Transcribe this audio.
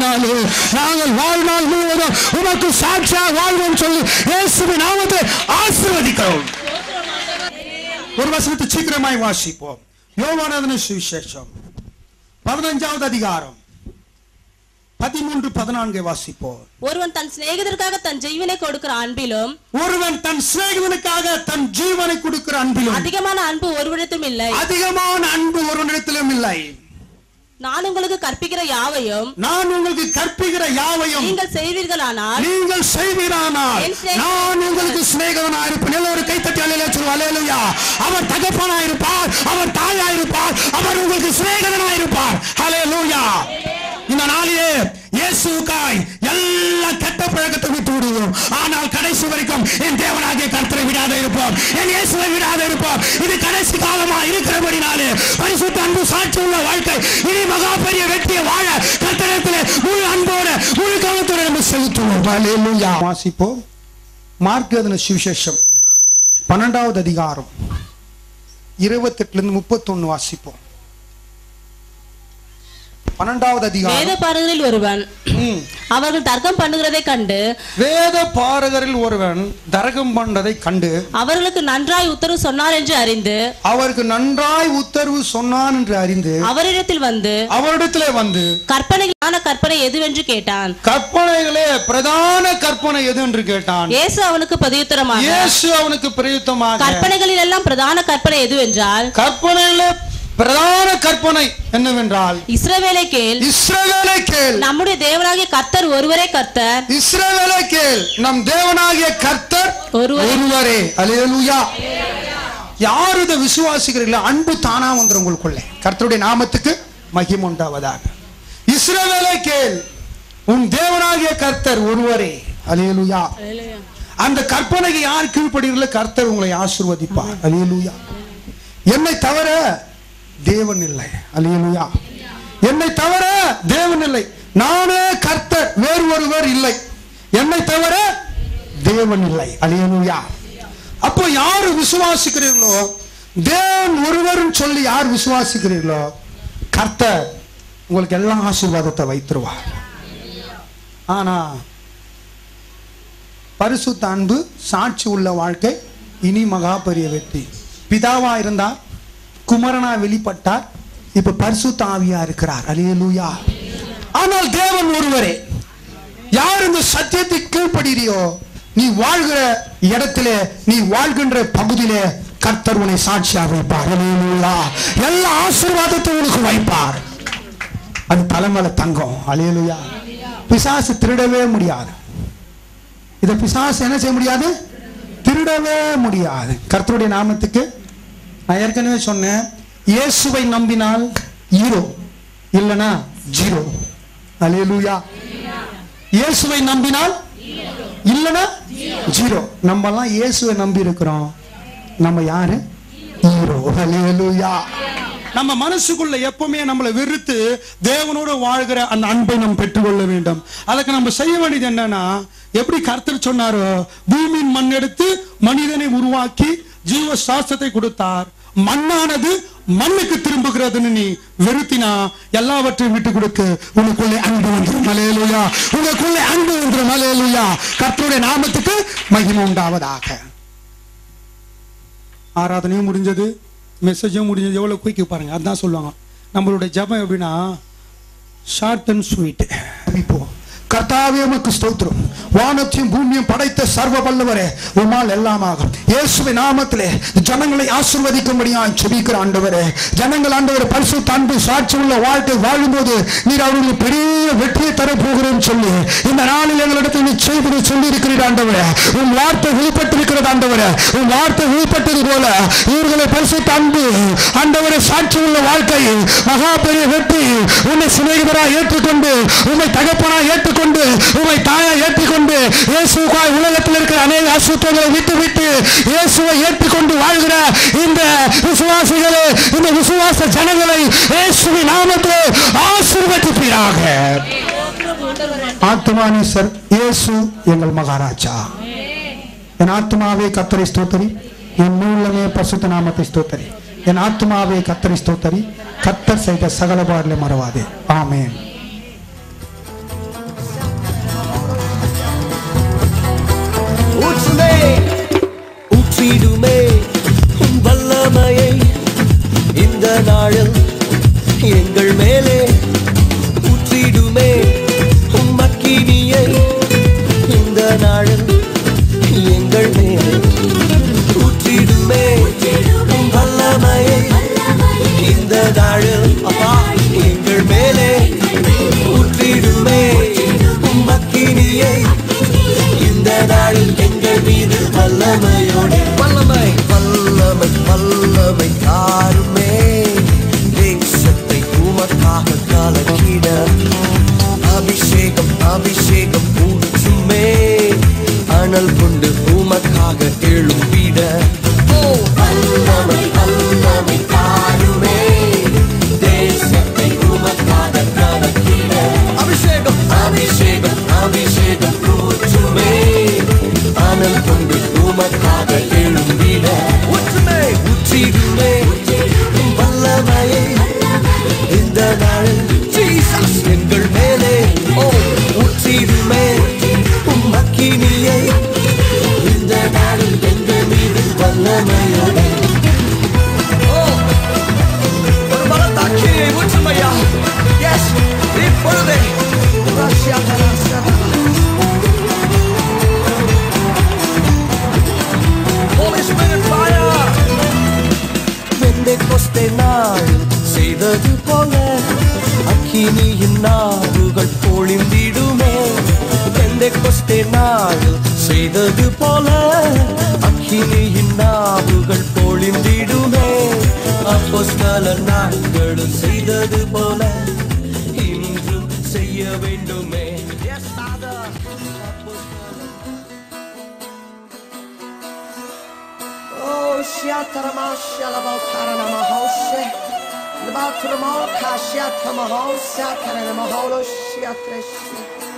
நாங்கள் வாழ்நாள் முழுவதும் உமக்கு சாட்சியாக வாழ்வோம் சொல்லி இயேசுவின் நாமத்தை ஆசீர்வதிக்கிறோம். ஒரு வசனத்தை சீக்கிரமாய் வாசிப்போம். யோவானேதன சுவிசேஷம் 15வது அதிகாரம் 13-14 வாசிப்போம். ஒருவன் தன் சிநேகிதருக்காக தன் ஜீவனை கொடுக்கிற அன்பிலும் அதிகமான அன்பு ஒருவரிடத்திலும் இல்லை. நான் உங்களுக்கு கற்பிக்கிற யாவையும் நீங்கள் செய்வீர்களானால் நான் உங்களுக்கு சிநேகிதனாக இருப்பேன். எல்லோரும் கைத்தட்டி அல்லேலூயா சொல்லுவோம். அல்லேலூயா. அவர் தகப்பனாக இருப்பார், அவர் தாயாக இருப்பார், அவர் உங்களுக்கு சிநேகிதனாக இருப்பார். அல்லேலூயா. இந்த நாளிலே இயேசுவுக்காய் எல்லா கெட்ட பழக்கத்தை விட்டு விடுவோம். ஆனால் கடைசி வரைக்கும் என் தேவனாகிய கர்த்தரை விடாத இருப்போம், என் இயேசுவை விடாத இருப்போம். இது கடைசி காலமா இருக்கிறபடினாலே பரிசுத்த அன்பு சாட்சி உள்ள வாழ்க்கை இனி மகா பெரிய வெற்றியை வாழ கர்த்தரிடத்திலே முழு அன்போடு முழு கவனத்தோடு நம்ம செலுத்துவோம். அல்லேலூயா. வாசிப்போம். மார்க் எழுதின சுவிசேஷம் 12வது அதிகாரம் 28-31 வாசிப்போம். 12வது அதிகாரம். வேத பாரகரில் ஒருவன் அவர்கள் தர்க்கம் பண்ணுகிறதை கண்டு அவர்களுக்கு நன்றாய் உத்தரவு சொன்னார் என்று அறிந்து அவரிடத்தில் வந்து கற்பனைகளான கற்பனை எதுவென்று கேட்டான். கற்பனைகளே பிரதான கற்பனை எது என்று கேட்டான். இயேசு அவனுக்கு பிரதியுத்தரமாக கற்பனைகளில் எல்லாம் பிரதான கற்பனை எதுவென்றால் பிரதான கற்பனை என்னவென்றால் இஸ்ரவேலை கேள், நம்முடைய தேவனாகிய கர்த்தர் ஒருவரே கர்த்தர். இஸ்ரவேலை கேள், நம் தேவனாகிய கர்த்தர் ஒருவரே. அல்லேலூயா. யார் இதை விசுவாசிக்கிறீர்களோ அன்பு தானா வந்துரும் உங்களுக்குள்ளே. கர்த்தருடைய நாமத்துக்கு மகிமை உண்டாவதாக. இஸ்ரவேலை கேள், உன் தேவனாகிய கர்த்தர் ஒருவரே. அல்லேலூயா. அந்த கற்பனைக்கு யார் கீழ்ப்படுகிறீர்களோ கர்த்தர் உங்களை ஆசீர்வதிப்பார். அல்லேலூயா. என்னை தவிர தேவன் இல்லை. அல்லேலூயா. என்னை தவிர தேவன் இல்லை, நானே கர்த்தர், வேறு ஒருவர் இல்லை. என்னை தவிர தேவன் இல்லை. அல்லேலூயா. அப்போ யார் விசுவாசிக்கிறீர்களோ தேவன் ஒருவர் சொல்லி யார் விசுவாசிக்கிறீர்களோ கர்த்தர் உங்களுக்கு எல்லா ஆசீர்வாதத்தை வைத்திருவார். ஆனா பரிசுத்த அன்பு சாட்சி உள்ள வாழ்க்கை இனி மகா பெரிய வெற்றி. பிதாவா இருந்தார், குமாரனா வெளிப்பட்டார், இப்ப பரிசுத்த ஆவியா இருக்கிறார். அல்லேலூயா. ஆனால் தேவன் ஒருவரே. யார் இந்த சத்தியத்தை கீழ்ப்படுகிறியோ நீ வாழ்கிற இடத்திலே, நீ வாழ்கின்ற பகுதியிலே கர்த்தர் உன்னை சாட்சியாக வைப்பார். அல்லேலூயா. எல்லா ஆசீர்வாதத்தை உனக்கு வைப்பார். அது தலைமையில தங்கம். அல்லேலூயா. பிசாசு திருடவே முடியாது. இத பிசாசு என்ன செய்ய முடியாது? திருடவே முடியாது. கர்த்தருடைய நாமத்துக்கு நான் ஏற்கனவே சொன்னேன், இயேசுவை நம்பினால் ஹீரோ, இல்லனா ஜீரோ. அல்லேலூயா. இயேசுவை நம்பினால் இல்லனா ஜீரோ. நம்ம எல்லாம் இயேசுவை நம்பி இருக்கிறோம், நம்ம யாரு? ஹீரோ. அல்லேலூயா. நம்ம மனசுக்குள்ள எப்பவுமே நம்மளை வெறுத்து தேவனோடு வாழ்கிற அந்த அன்பை நாம் பெற்றுக்கொள்ள வேண்டும். அதுக்கு நம்ம செய்ய வேண்டியது என்னன்னா, எப்படி கர்த்தர் சொன்னாரோ, பூமியின் மண் எடுத்து மனிதனை உருவாக்கி ஜீவ சாஸ்திரத்தை கொடுத்தார். மண்ணானது மண்ணுக்கு திரும்புகிறதுன்னு நீ வெறுத்தினா எல்லாவற்றையும் விட்டு கொடுக்க உனக்குள்ளே அன்பு வந்துடும். அல்லேலூயா. உனக்குள்ளே அன்பு வந்துடும். அல்லேலூயா. கர்த்தருடைய நாமத்துக்கு மகிமை உண்டாவதாக. ஆராதனையும் முடிஞ்சது, மெசேஜும் முடிஞ்சது. எவ்வளவு குயிக்கு பாருங்க. அதான் சொல்லுவாங்க நம்மளுடைய ஜெபம் எப்படின்னா ஷார்ட் அண்ட் ஸ்வீட். இப்போ கர்த்தாவே உமக்கு ஸ்தோத்திரம். வானத்தையும் பூமியும் படைத்த சர்வ வல்லவரே, உம்மால் எல்லாம் ஆகும். இயேசுவின் நாமத்திலே ஜனங்களை ஆசீர்வதிக்கும்படியாய் ஜெபிக்கிற ஆண்டவரே, ஜனங்கள் ஆண்டவரே பரிசுத்த அன்பு சாட்சி உள்ள வாழ்க்கை வாழும்போது நீர் அவர்களுக்கு பெரிய வெற்றியை தர போகிறேன்னு சொல்லி இந்த நாளில் எங்களிடத்தில் நீ செய்து சொல்லி இருக்கிறீர் ஆண்டவரே. உன் வார்த்தை வெளிப்பட்டிருக்கிறது ஆண்டவரே. உன் வார்த்தை வெளிப்பட்டது போல இவர்களை பரிசுத்த அன்பு ஆண்டவரே சாட்சி உள்ள வாழ்க்கை மகா பெரிய வெற்றி, உன்னை சிநேகிதராய் ஏற்றுக்கொண்டு, உன்னை தகப்பனாய் ஏற்றுக்கொண்டு, உம்மை தாயா ஏற்றுக்கொண்டு, இயேசுவாய் உலகத்தில் இருக்கிற அநேக அசுத்தங்களை விட்டு இயேசுவை ஏற்றுக்கொண்டு வாழ்கிற இந்த விசுவாசிகளே, இந்த விசுவாச ஜனங்களை இயேசுவின் நாமத்திலே ஆசீர்வதிப்பீராக. ஆத்துமானி சர் இயேசு எங்கள் மகாராஜா. என் ஆத்துமாவே கர்த்தரை ஸ்தோத்திரி, என் மூலமே பரிசுத்த நாமத்தை ஸ்தோத்திரி. என் ஆத்துமாவே கர்த்தரை ஸ்தோத்திரி, கர்த்தர் செய்த சகல பாடலை மறவாதே. ஆமென். ஊற்றிடுமே உம் வல்லமையை இந்த நாளில் எங்கள் மேலே ஊற்றிடுமே உம் அக்கினியை இந்த நாளில் எங்கள் மேலே ஊற்றிடுமே உம் வல்லமையை இந்த நாளில் அப்பா எங்கள் மேலே ஊற்றிடுமே உம் அக்கினியை இந்த நாளில் எங்கள் மீது வல்லமையோடு வல்லமை வல்லமை வல்லமை தாருமே தேசத்தை உமக்காக கலக்கிட அபிஷேகம் அபிஷேகம் ஊற்றுமே அனல் கொண்டு உமக்காக எழும்பிட வல்லமை வல்லமை தாருமே தேசத்தை உமக்காக கலக்கிட அபிஷேகம் அபிஷேகம் அபிஷேகம் ஊற்றுமே அனல் கொண்டு உமக்காக எழும்பிட ஊற்றுமே ஊற்றிடுமே வல்லமையை இந்த நாளில் ஜீசஸ் எங்கள் மேலே ஊற்றிடுமே உம் அக்கினியை இந்த நாளில் எங்கள் மீது வல்லமையோடு ஒரு பலத்த அக்கினியை ஊற்றுமையா எஸ் இப்பொழுதே Holy Spirit fire பெந்தெகோஸ்தே நாள் செய்தது போல அக்கினியின் நாவுகள் பொழிந்திடுமே பெந்தெகோஸ்தே நாள் செய்தது போல அக்கினியின் நாவுகள் பொழிந்திடுமே அப்போஸ்தலர் நாட்களும் செய்தது போல இன்றும் செய்ய வேண்டுமே Yes, Father. Oh, Shiataramasha, Labotaranamahoshe, Labotaramaka, Shiatamahosha, Karanamaholo, Shiatreshi.